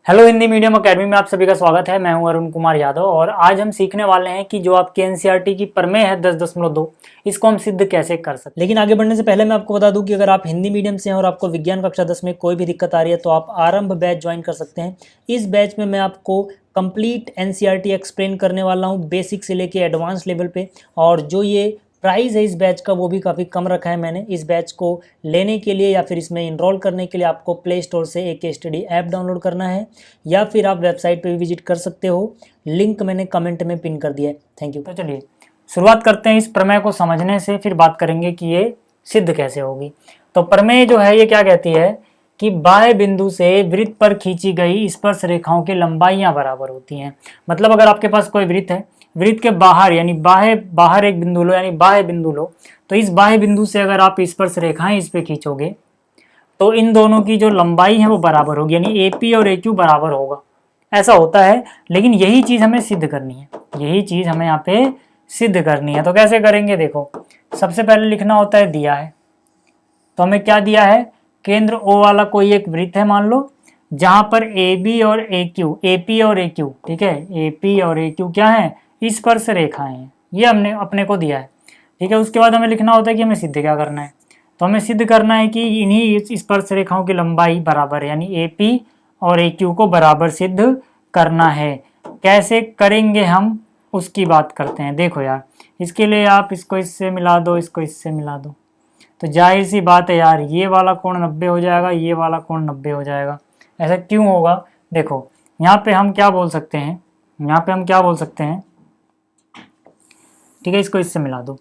Hello Hindi medium academy में आप सभी का स्वागत है। मैं हूं अरुण कुमार यादव और आज हम सीखने वाले हैं कि जो आपकी एनसीईआरटी की प्रमेय है 10.2 इसको हम सिद्ध कैसे कर सकते हैं। लेकिन आगे बढ़ने से पहले मैं आपको बता दूं कि अगर आप हिंदी मीडियम से हैं और आपको विज्ञान कक्षा 10 में कोई भी दिक्कत आ रही है तो आप आरंभ बैच ज्वाइन कर सकते हैं। इस बैच में मैं आपको कंप्लीट एनसीईआरटी एक्सप्लेन करने वाला हूँ, बेसिक से लेके एडवांस लेवल पे। और जो ये प्राइस है इस बैच का वो भी काफ़ी कम रखा है मैंने। इस बैच को लेने के लिए या फिर इसमें इनरोल करने के लिए आपको प्ले स्टोर से एक स्टडी ऐप डाउनलोड करना है या फिर आप वेबसाइट पे भी विजिट कर सकते हो। लिंक मैंने कमेंट में पिन कर दिया है। Thank you. तो चलिए शुरुआत करते हैं इस प्रमेय को समझने से, फिर बात करेंगे कि ये सिद्ध कैसे होगी। तो प्रमेय जो है ये क्या कहती है कि बाह्य बिंदु से वृत्त पर खींची गई स्पर्श रेखाओं की लंबाइयां बराबर होती हैं। मतलब अगर आपके पास कोई वृत्त है, वृत्त के बाहर यानी बाहर एक बिंदु लो, यानी बाह्य बिंदु लो, तो इस बाह्य बिंदु से अगर आप स्पर्श रेखाएं इस पे खींचोगे तो इन दोनों की जो लंबाई है वो बराबर होगी, यानी AP और AQ बराबर होगा। ऐसा होता है, लेकिन यही चीज हमें सिद्ध करनी है, यही चीज हमें यहाँ पे सिद्ध करनी है। तो कैसे करेंगे, देखो सबसे पहले लिखना होता है दिया है। तो हमें क्या दिया है, केंद्र O वाला कोई एक वृत्त है मान लो, जहां पर AB और AP और AQ, ठीक है, AP और AQ क्या है, स्पर्श रेखाएं हैं, ये हमने अपने को दिया है। ठीक है, उसके बाद हमें लिखना होता है कि हमें सिद्ध क्या करना है। तो हमें सिद्ध करना है कि इन्हीं स्पर्श रेखाओं की लंबाई बराबर है, यानी AP और AQ को बराबर सिद्ध करना है। कैसे करेंगे हम उसकी बात करते हैं। देखो यार, इसके लिए आप इसको इससे मिला दो, इसको इससे मिला दो, तो जाहिर सी बात है यार, ये वाला कोण 90 हो जाएगा, ये वाला कोण 90 हो जाएगा। ऐसा क्यों होगा, देखो यहाँ पे हम क्या बोल सकते हैं, यहाँ पे हम क्या बोल सकते हैं, ठीक है, इसको इससे मिला दो।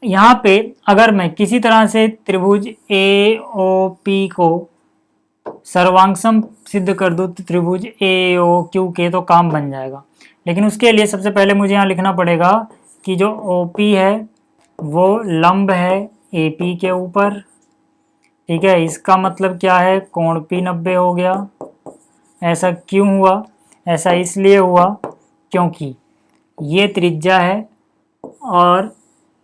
यहाँ पे अगर मैं किसी तरह से त्रिभुज AOP को सर्वांगसम सिद्ध कर दूं तो त्रिभुज AOQ के तो काम बन जाएगा। लेकिन उसके लिए सबसे पहले मुझे यहाँ लिखना पड़ेगा कि जो OP है वो लंब है AP के ऊपर। ठीक है, इसका मतलब क्या है, कोण P 90 हो गया। ऐसा क्यों हुआ, ऐसा इसलिए हुआ क्योंकि ये त्रिज्या है और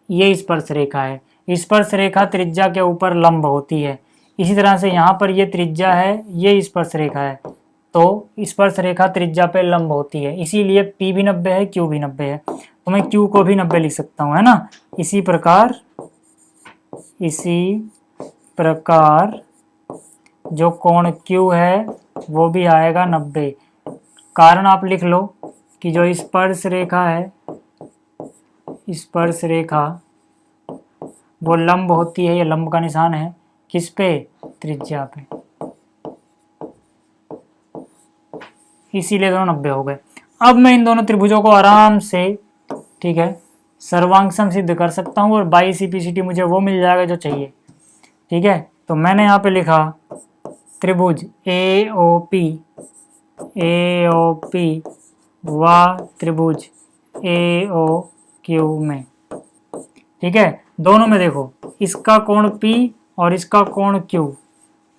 ये स्पर्श रेखा है। स्पर्श रेखा त्रिज्या के ऊपर लंब होती है। इसी तरह से यहाँ पर ये त्रिज्या है, ये स्पर्श रेखा है, तो स्पर्श रेखा त्रिज्या पे लंब होती है, इसीलिए P भी 90 है, Q भी 90 है। तो मैं Q को भी 90 लिख सकता हूँ, है ना। इसी प्रकार जो कोण Q है वो भी आएगा 90। कारण आप लिख लो कि जो स्पर्श रेखा है, स्पर्श रेखा वो लंब होती है, ये लंब का निशान है किस पे, त्रिज्या पे, इसीलिए दोनों 90 हो गए। अब मैं इन दोनों त्रिभुजों को आराम से, ठीक है, सर्वांगसम सिद्ध कर सकता हूँ और बाई CPCT मुझे वो मिल जाएगा जो चाहिए। ठीक है, तो मैंने यहाँ पे लिखा त्रिभुज AOP व त्रिभुज AOQ में। ठीक है, दोनों में देखो इसका कोण P और इसका कोण Q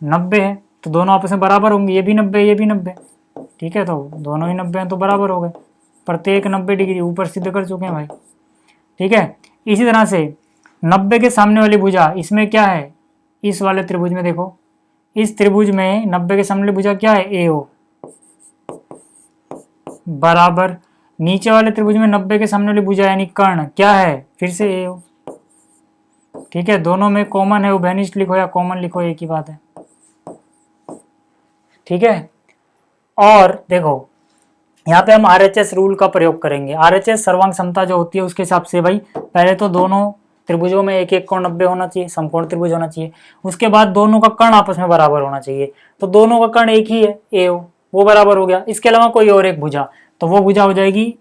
90 है, तो दोनों आपस में बराबर होंगे, ये भी 90 ये भी 90। ठीक है, तो दोनों ही 90 हैं तो बराबर हो गए, प्रत्येक 90 डिग्री ऊपर सिद्ध कर चुके हैं भाई। ठीक है, इसी तरह से 90 के सामने वाली भुजा इसमें क्या है, इस वाले त्रिभुज में देखो, इस त्रिभुज में 90 के सामने वाली भुजा क्या है, AO बराबर नीचे वाले त्रिभुज में 90 के सामने वाली भुजा यानी कर्ण क्या है, फिर से AO। ठीक है, दोनों में कॉमन है, उभयनिष्ठ लिखो या कॉमन लिखो एक ही बात है। ठीक है, और देखो यहाँ पे हम RHS रूल का प्रयोग करेंगे। RHS सर्वांग समता जो होती है उसके हिसाब से भाई पहले तो दोनों त्रिभुजों में एक एक कोण 90 होना चाहिए, समकोण त्रिभुज होना चाहिए। उसके बाद दोनों का कर्ण आपस में बराबर होना चाहिए, तो दोनों का कर्ण एक ही है AO, वो बराबर हो गया। इसके अलावा कोई और एक भुजा, तो वो भुजा हो जाएगी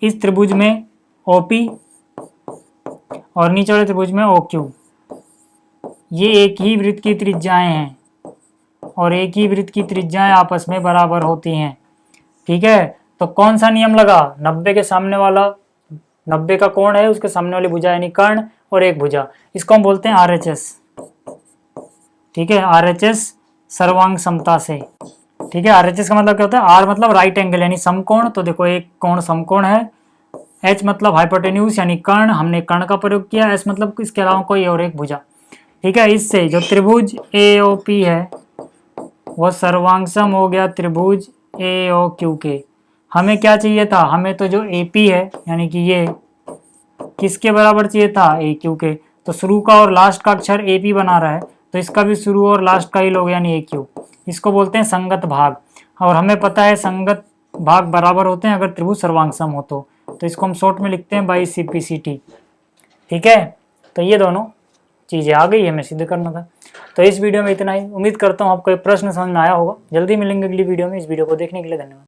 इस त्रिभुज में OP और नीचे वाले त्रिभुज में OQ। ये एक ही वृत्त की त्रिज्याएं हैं और एक ही वृत्त की त्रिज्याएं आपस में बराबर होती हैं। ठीक है, तो कौन सा नियम लगा, 90 के सामने वाला, 90 का कोण है उसके सामने वाली भुजा यानी कर्ण और एक भुजा, इसको हम बोलते हैं RHS। ठीक है, RHS सर्वांग समता से। ठीक है, RHS का मतलब क्या होता है, R मतलब राइट एंगल यानी समकोण, तो देखो एक कोण समकोण है, H मतलब हाइपोटेन्यूज यानी कर्ण, हमने कर्ण का प्रयोग किया, S मतलब इसके अलावा कोई और एक भुजा। ठीक है, इससे जो त्रिभुज AOP है वो सर्वांगसम हो गया त्रिभुज ए ओ क्यू के। हमें क्या चाहिए था, हमें तो जो ए पी है यानी कि ये किसके बराबर चाहिए था, ए क्यू के। तो शुरू का और लास्ट का अक्षर ए पी बना रहा है, तो इसका भी शुरू और लास्ट का ही लोग यानी ए क्यू। इसको बोलते हैं संगत भाग। और हमें पता है संगत भाग बराबर होते हैं अगर त्रिभुज सर्वांग हो तो इसको हम शॉर्ट में लिखते हैं by C P C T. ठीक है, तो ये दोनों चीज़ें आ गई, हमें सिद्ध करना था। तो इस वीडियो में इतना ही। उम्मीद करता हूँ आपको ये प्रश्न समझ में आया होगा। जल्दी मिलेंगे अगली वीडियो में। इस वीडियो को देखने के लिए धन्यवाद।